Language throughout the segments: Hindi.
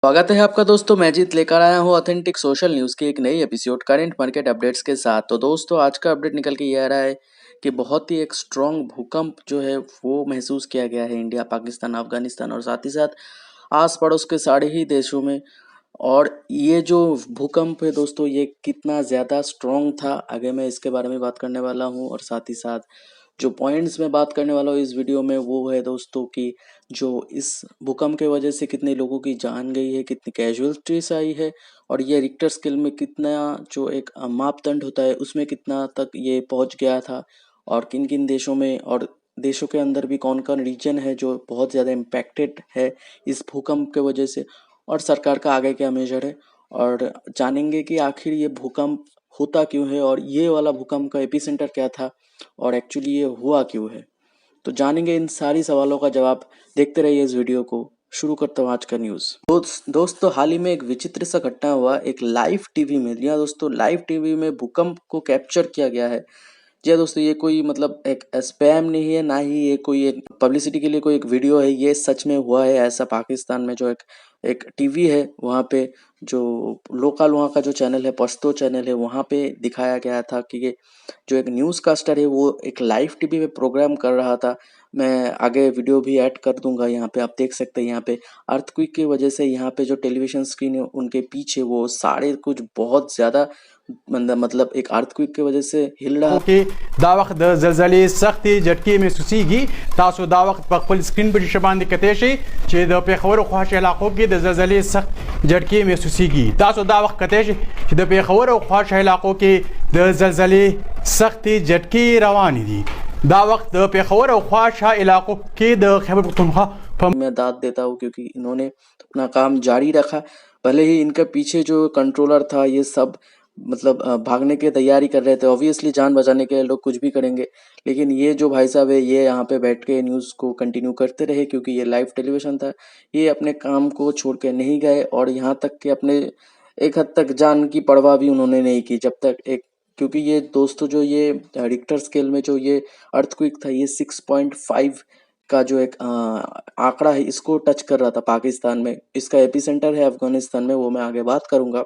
स्वागत है आपका दोस्तों। मैं जीत लेकर आया हूँ ऑथेंटिक सोशल न्यूज़ की एक नई एपिसोड करंट मार्केट अपडेट्स के साथ। तो दोस्तों आज का अपडेट निकल के ये आ रहा है कि बहुत ही एक स्ट्रॉन्ग भूकंप जो है वो महसूस किया गया है इंडिया, पाकिस्तान, अफगानिस्तान और साथ ही साथ आस पड़ोस के सारे ही देशों में। और ये जो भूकंप है दोस्तों ये कितना ज़्यादा स्ट्रॉन्ग था, आगे मैं इसके बारे में बात करने वाला हूँ। और साथ ही साथ जो पॉइंट्स मैं बात करने वाला हूँ इस वीडियो में वो है दोस्तों कि जो इस भूकंप के वजह से कितने लोगों की जान गई है, कितनी कैजुअलिटीज आई है, और ये रिक्टर स्केल में कितना जो एक मापदंड होता है उसमें कितना तक ये पहुंच गया था, और किन किन देशों में और देशों के अंदर भी कौन कौन रीजन है जो बहुत ज़्यादा इम्पैक्टेड है इस भूकंप के वजह से, और सरकार का आगे क्या मेजर है। और जानेंगे कि आखिर ये भूकंप होता क्यों है और ये वाला भूकंप का एपिसेंटर क्या था और एक्चुअली ये हुआ क्यों है। तो जानेंगे इन सारी सवालों का जवाब। देखते रहिए इस वीडियो को। शुरू करता हूँ आज का न्यूज़। दोस्तों हाल ही में एक विचित्र सा घटना हुआ एक लाइव टीवी में। जी हाँ दोस्तों, लाइव टीवी में भूकंप को कैप्चर किया गया है। जी हाँ दोस्तों, ये कोई मतलब एक स्पैम नहीं है, ना ही ये कोई एक पब्लिसिटी के लिए कोई एक वीडियो है, ये सच में हुआ है ऐसा। पाकिस्तान में जो एक टीवी है वहाँ पे जो लोकल वहाँ का जो चैनल है, पश्तो चैनल है, वहाँ पे दिखाया गया था कि ये जो एक न्यूज़ कास्टर है वो एक लाइव टीवी पे प्रोग्राम कर रहा था। मैं आगे वीडियो भी ऐड कर दूंगा, यहाँ पे आप देख सकते हैं। यहाँ पे अर्थक्वेक की वजह से यहाँ पे जो टेलीविजन स्क्रीन है उनके पीछे वो सारे कुछ बहुत ज़्यादा मतलब एक अर्थक्वेक की वजह से हिल रहा। कि दा वक्त द ज़लज़ले सख्ती झटके महसूसीगी तासो दा वक्त पर खपल स्क्रीन पर शबान कते शे चे द पेखवर ख्वाश इलाकों के द ज़लज़ले सख्त झटके महसूसीगी तासो दा वक्त कते शे चे द पेखवर और ख्वाश इलाकों के द ज़लज़ले सख्ती झटके रवानी दी दा वक्त द पेखवर और ख्वाश इलाकों के द खैबर पख्तूनख्वा। मैं दाद देता हूँ क्योंकि इन्होंने अपना काम जारी रखा। भले ही इनके पीछे जो कंट्रोलर था ये सब मतलब भागने की तैयारी कर रहे थे, ऑब्वियसली जान बचाने के लिए लोग कुछ भी करेंगे, लेकिन ये जो भाई साहब है ये यहाँ पे बैठ के न्यूज़ को कंटिन्यू करते रहे क्योंकि ये लाइव टेलीविजन था। ये अपने काम को छोड़ के नहीं गए और यहाँ तक कि अपने एक हद तक जान की परवाह भी उन्होंने नहीं की जब तक एक, क्योंकि ये दोस्तों जो ये रिक्टर स्केल में जो ये अर्थक्वेक था ये 6.5 का जो एक आंकड़ा है इसको टच कर रहा था पाकिस्तान में। इसका एपिसेंटर है अफगानिस्तान में, वो मैं आगे बात करूंगा।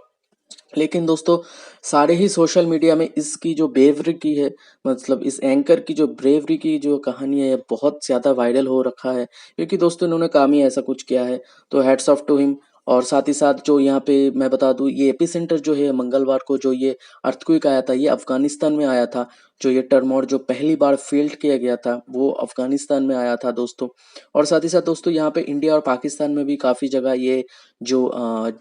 लेकिन दोस्तों सारे ही सोशल मीडिया में इसकी जो ब्रेवरी की है, मतलब इस एंकर की जो ब्रेवरी की जो कहानी है बहुत ज़्यादा वायरल हो रखा है क्योंकि दोस्तों इन्होंने काम ही ऐसा कुछ किया है। तो हेड्स ऑफ टू हिम। और साथ ही साथ जो यहाँ पे मैं बता दूँ ये एपिसेंटर जो है मंगलवार को जो ये अर्थक्वेक आया था ये अफगानिस्तान में आया था। जो ये टर्मोर जो पहली बार फील्ड किया गया था वो अफगानिस्तान में आया था दोस्तों। और साथ ही साथ दोस्तों यहाँ पे इंडिया और पाकिस्तान में भी काफ़ी जगह ये जो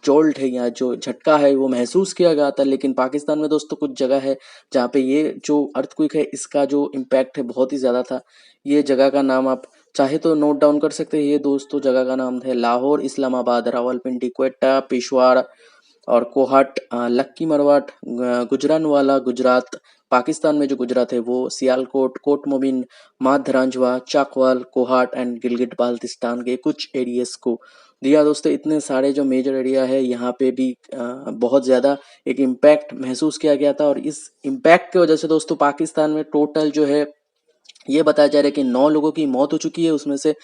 जोल्ट है या जो झटका है वो महसूस किया गया था। लेकिन पाकिस्तान में दोस्तों कुछ जगह है जहाँ पे ये जो अर्थक्वेक है इसका जो इम्पैक्ट है बहुत ही ज़्यादा था। ये जगह का नाम आप चाहे तो नोट डाउन कर सकते हैं। ये दोस्तों जगह का नाम है लाहौर, इस्लामाबाद, रावलपिंडी, क्वेटा, पेशवार और कोहाट, लक्की मरवाट, गुजरानवाला गुजरात, पाकिस्तान में जो गुजरात है वो सियालकोट, कोट मोबिन, माधरांजवा, चाकवाल, कोहाट एंड गिलगिट बाल्टिस्तान के कुछ एरियाज को दिया दोस्तों। इतने सारे जो मेजर एरिया है यहाँ पे भी बहुत ज़्यादा एक इम्पैक्ट महसूस किया गया था। और इस इम्पैक्ट की वजह से दोस्तों पाकिस्तान में टोटल जो है ये बताया जा रहा है कि 9 लोगों की मौत हो चुकी है। उसमें से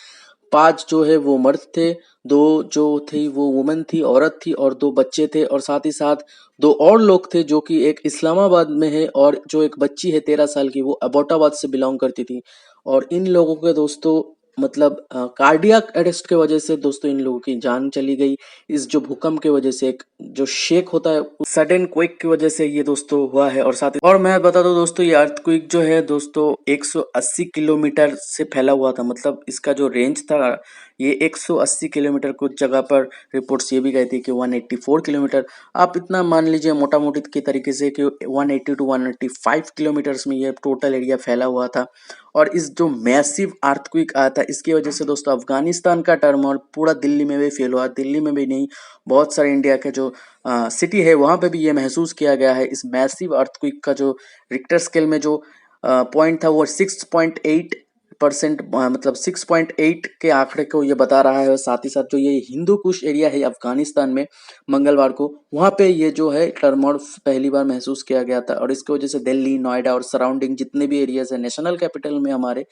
5 जो है वो मर्द थे, 2 जो थी वो वुमन थी, औरत थी, और 2 बच्चे थे। और साथ ही साथ 2 और लोग थे जो कि एक इस्लामाबाद में है और जो एक बच्ची है 13 साल की वो अबोटाबाद से बिलोंग करती थी। और इन लोगों के दोस्तों मतलब कार्डियक अरेस्ट के वजह से दोस्तों इन लोगों की जान चली गई। इस जो भूकंप के वजह से एक जो शेक होता है सडन क्वेक की वजह से ये दोस्तों हुआ है। और साथ ही और मैं बता दूं दोस्तों ये अर्थक्वेक जो है दोस्तों 180 किलोमीटर से फैला हुआ था। मतलब इसका जो रेंज था ये 180 किलोमीटर, कुछ जगह पर रिपोर्ट्स ये भी गई थी कि 184 किलोमीटर। आप इतना मान लीजिए मोटा मोटी के तरीके से कि 180 टू 185 किलोमीटर्स में ये टोटल एरिया फैला हुआ था। और इस जो मैसिव अर्थक्वेक आया था इसकी वजह से दोस्तों अफगानिस्तान का टर्मोर पूरा दिल्ली में भी फील हुआ। दिल्ली में भी नहीं, बहुत सारे इंडिया के जो सिटी है वहाँ पे भी ये महसूस किया गया है। इस मैसिव अर्थक्वेक का जो रिक्टर स्केल में जो पॉइंट था वो 6.8% मतलब 6.8 के आंकड़े को ये बता रहा है। और साथ ही साथ जो ये हिंदू कुश एरिया है अफगानिस्तान में मंगलवार को वहाँ पे ये जो है टर्मोर पहली बार महसूस किया गया था। और इसकी वजह से दिल्ली, नोएडा और सराउंडिंग जितने भी एरियाज है नेशनल कैपिटल में हमारे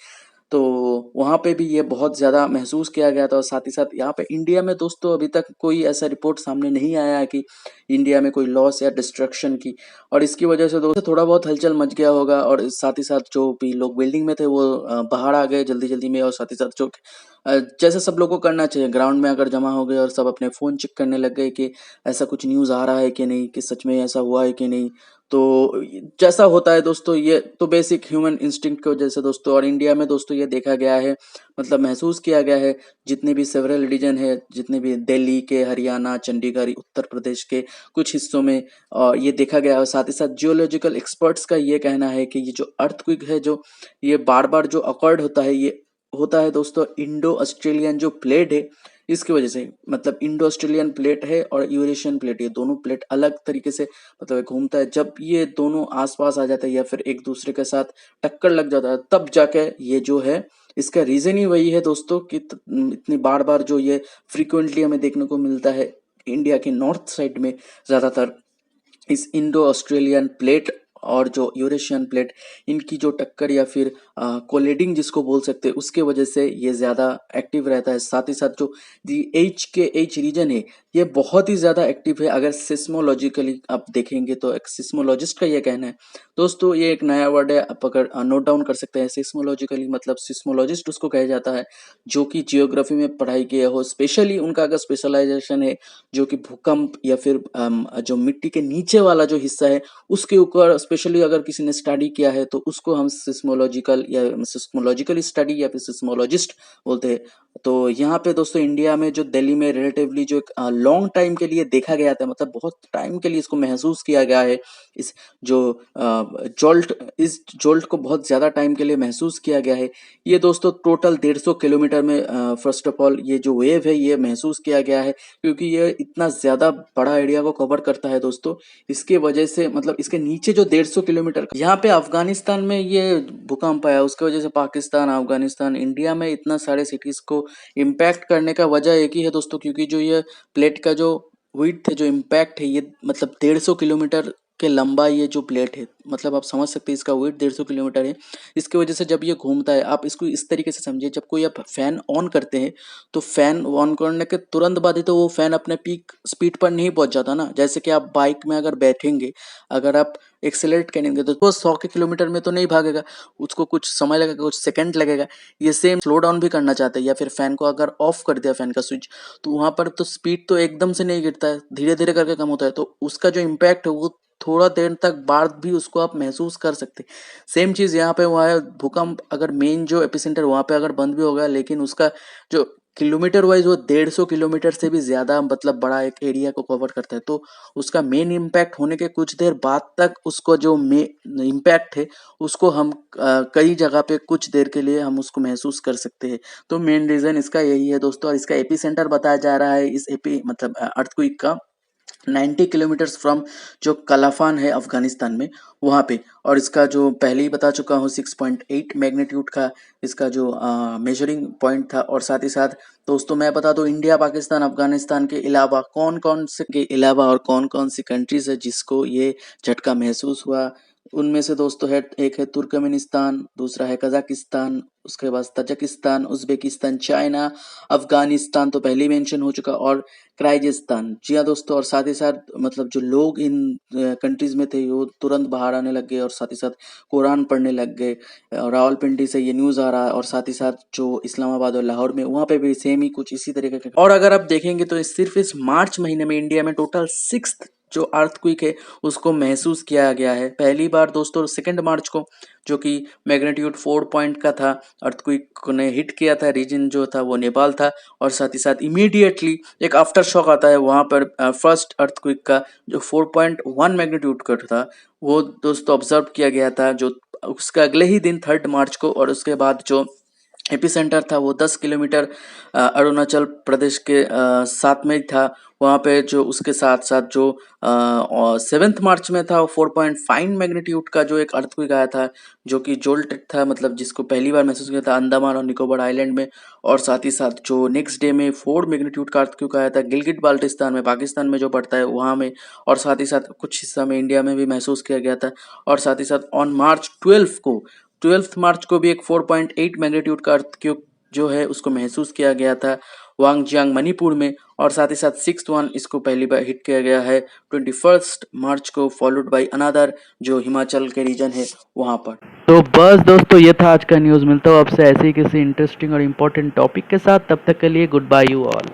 तो वहाँ पे भी ये बहुत ज़्यादा महसूस किया गया था। और साथ ही साथ यहाँ पे इंडिया में दोस्तों अभी तक कोई ऐसा रिपोर्ट सामने नहीं आया है कि इंडिया में कोई लॉस या डिस्ट्रक्शन की, और इसकी वजह से दोस्तों थोड़ा बहुत हलचल मच गया होगा। और साथ ही साथ जो भी लोग बिल्डिंग में थे वो बाहर आ गए जल्दी जल्दी में। और साथ ही साथ जो जैसे सब लोगों को करना चाहिए, ग्राउंड में अगर जमा हो गए और सब अपने फ़ोन चेक करने लग गए कि ऐसा कुछ न्यूज़ आ रहा है कि नहीं, कि सच में ऐसा हुआ है कि नहीं। तो जैसा होता है दोस्तों, ये तो बेसिक ह्यूमन इंस्टिंक्ट की वजह से दोस्तों। और इंडिया में दोस्तों ये देखा गया है, मतलब महसूस किया गया है, जितने भी सेवरल रीजन है, जितने भी दिल्ली के, हरियाणा, चंडीगढ़, उत्तर प्रदेश के कुछ हिस्सों में ये देखा गया है। और साथ ही साथ जियोलॉजिकल एक्सपर्ट्स का ये कहना है कि ये जो अर्थक्वेक है, जो ये बार बार जो अकॉर्ड होता है, ये होता है दोस्तों इंडो ऑस्ट्रेलियन जो प्लेट है इसकी वजह से। मतलब इंडो ऑस्ट्रेलियन प्लेट है और यूरेशियन प्लेट, ये दोनों प्लेट अलग तरीके से मतलब घूमता है। जब ये दोनों आसपास आ जाते हैं या फिर एक दूसरे के साथ टक्कर लग जाता है, तब जाके ये जो है, इसका रीजन ही वही है दोस्तों कि इतनी बार बार जो ये फ्रीक्वेंटली हमें देखने को मिलता है इंडिया के नॉर्थ साइड में ज़्यादातर, इस इंडो ऑस्ट्रेलियन प्लेट और जो यूरेशियन प्लेट, इनकी जो टक्कर या फिर कोलिडिंग जिसको बोल सकते हैं, उसके वजह से ये ज़्यादा एक्टिव रहता है। साथ ही साथ जो एच रीजन है, ये बहुत ही ज़्यादा एक्टिव है। अगर सिस्मोलॉजिकली आप देखेंगे तो एक सिस्मोलॉजिस्ट का ये कहना है दोस्तों, ये एक नया वर्ड है, आप अगर नोट डाउन कर सकते हैं। सिस्मोलॉजिकली मतलब सिस्मोलॉजिस्ट उसको कहा जाता है जो कि जियोग्राफी में पढ़ाई किया हो, स्पेशली उनका अगर स्पेशलाइजेशन है जो कि भूकंप या फिर जो मिट्टी के नीचे वाला जो हिस्सा है उसके ऊपर स्पेशली अगर किसी ने स्टडी किया है, तो उसको हम सिस्मोलॉजिकल या सिस्मोलॉजिकल स्टडी या फिर सिस्मोलॉजिस्ट बोलते हैं। तो यहाँ पे दोस्तों इंडिया में जो दिल्ली में रिलेटिवली जो एक लॉन्ग टाइम के लिए देखा गया था, मतलब बहुत टाइम के लिए इसको महसूस किया गया है, इस जो इस जोल्ट को बहुत ज़्यादा टाइम के लिए महसूस किया गया है। ये दोस्तों टोटल 150 किलोमीटर में फर्स्ट ऑफ ऑल ये जो वेव है ये महसूस किया गया है, क्योंकि ये इतना ज़्यादा बड़ा एरिया को कवर करता है दोस्तों। इसके वजह से मतलब इसके नीचे जो 150 किलोमीटर यहाँ पे अफगानिस्तान में ये भूकंप आया, उसके वजह से पाकिस्तान, अफगानिस्तान, इंडिया में इतना सारे सिटीज़ को इम्पैक्ट करने का वजह एक ही है दोस्तों, क्योंकि जो ये प्लेट का जो विड्थ है, जो इम्पैक्ट है, ये मतलब 150 किलोमीटर के लंबा ये जो प्लेट है, मतलब आप समझ सकते हैं इसका वेट 150 किलोमीटर है। इसकी वजह से जब ये घूमता है, आप इसको इस तरीके से समझिए, जब कोई आप फैन ऑन करते हैं तो फैन ऑन करने के तुरंत बाद ही तो वो फैन अपने पीक स्पीड पर नहीं पहुंच जाता ना। जैसे कि आप बाइक में अगर बैठेंगे, अगर आप एक्सेलरेट करेंगे तो वो 100 के किलोमीटर में तो नहीं भागेगा, उसको कुछ समय लगेगा, कुछ सेकंड लगेगा। ये सेम स्लो डाउन भी करना चाहते हैं या फिर फैन को अगर ऑफ कर दिया, फैन का स्विच, तो वहाँ पर तो स्पीड तो एकदम से नहीं गिरता है, धीरे धीरे करके कम होता है। तो उसका जो इम्पैक्ट है वो थोड़ा देर तक बाद भी उसको आप महसूस कर सकते हैं। सेम चीज़ यहाँ पे हुआ है, भूकंप अगर मेन जो एपिसेंटर वहाँ पे अगर बंद भी हो गया, लेकिन उसका जो किलोमीटर वाइज वो 150 किलोमीटर से भी ज़्यादा मतलब बड़ा एक एरिया को कवर करता है। तो उसका मेन इम्पैक्ट होने के कुछ देर बाद तक उसको जो इम्पैक्ट है उसको हम कई जगह पे कुछ देर के लिए हम उसको महसूस कर सकते हैं। तो मेन रीज़न इसका यही है दोस्तों। और इसका एपिसेंटर बताया जा रहा है इस मतलब अर्थक्वेक का 90 किलोमीटर्स फ्रॉम जो कलाफान है अफगानिस्तान में, वहाँ पे। और इसका जो पहले ही बता चुका हूँ 6.8 मैग्नीट्यूड का इसका जो मेजरिंग पॉइंट था। और साथ ही साथ दोस्तों मैं बता दूँ, इंडिया, पाकिस्तान, अफगानिस्तान के अलावा कौन कौन सी कंट्रीज है जिसको ये झटका महसूस हुआ, उनमें से दोस्तों है, एक है तुर्कमेनिस्तान, दूसरा है कजाकिस्तान, उसके बाद तजाकिस्तान, उज्बेकिस्तान, चाइना, अफगानिस्तान तो पहले ही मेंशन हो चुका, और किर्गिस्तान। जी हाँ दोस्तों। और साथ ही साथ मतलब जो लोग इन कंट्रीज में थे वो तुरंत बाहर आने लग गए और साथ ही साथ कुरान पढ़ने लग गए। रावलपिंडी से ये न्यूज़ आ रहा है। और साथ ही साथ जो इस्लामाबाद और लाहौर में, वहाँ पे भी सेम ही कुछ इसी तरीके का। और अगर आप देखेंगे तो सिर्फ इस मार्च महीने में इंडिया में टोटल 6th जो अर्थक्वेक है उसको महसूस किया गया है। पहली बार दोस्तों 2 मार्च को, जो कि मैग्नीट्यूड 4 पॉइंट का था, अर्थक्वेक ने हिट किया था। रीजन जो था वो नेपाल था। और साथ ही साथ इमीडिएटली एक आफ्टर शॉक आता है वहाँ पर फर्स्ट अर्थक्वेक का जो 4.1 मैग्नीट्यूड का था, वो दोस्तों ऑब्जर्व किया गया था, जो उसका अगले ही दिन 3 मार्च को। और उसके बाद जो एपिसेंटर था वो 10 किलोमीटर अरुणाचल प्रदेश के साथ में था। वहाँ पे जो उसके साथ साथ जो 7 मार्च में था, 4.5 मैग्नीट्यूड का जो एक अर्थक्वेक आया था, जो कि जोल्ट था, मतलब जिसको पहली बार महसूस किया था अंडमान और निकोबार आइलैंड में। और साथ ही साथ जो नेक्स्ट डे में 4 मैग्नीट्यूड का अर्थक्वेक आया था गिलगिट बाल्टिस्तान में, पाकिस्तान में जो पड़ता है वहाँ में। और साथ ही साथ कुछ हिस्सा में इंडिया में भी महसूस किया गया था। और साथ ही साथ ऑन मार्च 12 को 12 मार्च को भी एक 4.8 मैग्नीट्यूड का अर्थक्वेक जो है उसको महसूस किया गया था वांगजियांग मणिपुर में, और साथ ही साथ 6th वन इसको पहली बार हिट किया गया है 21 मार्च को, फॉलोड बाय अनदर जो हिमाचल के रीजन है वहाँ पर। तो बस दोस्तों ये था आज का न्यूज़। मिलता हूँ आपसे ऐसे ही किसी इंटरेस्टिंग और इम्पोर्टेंट टॉपिक के साथ, तब तक के लिए गुड बाय यू ऑल।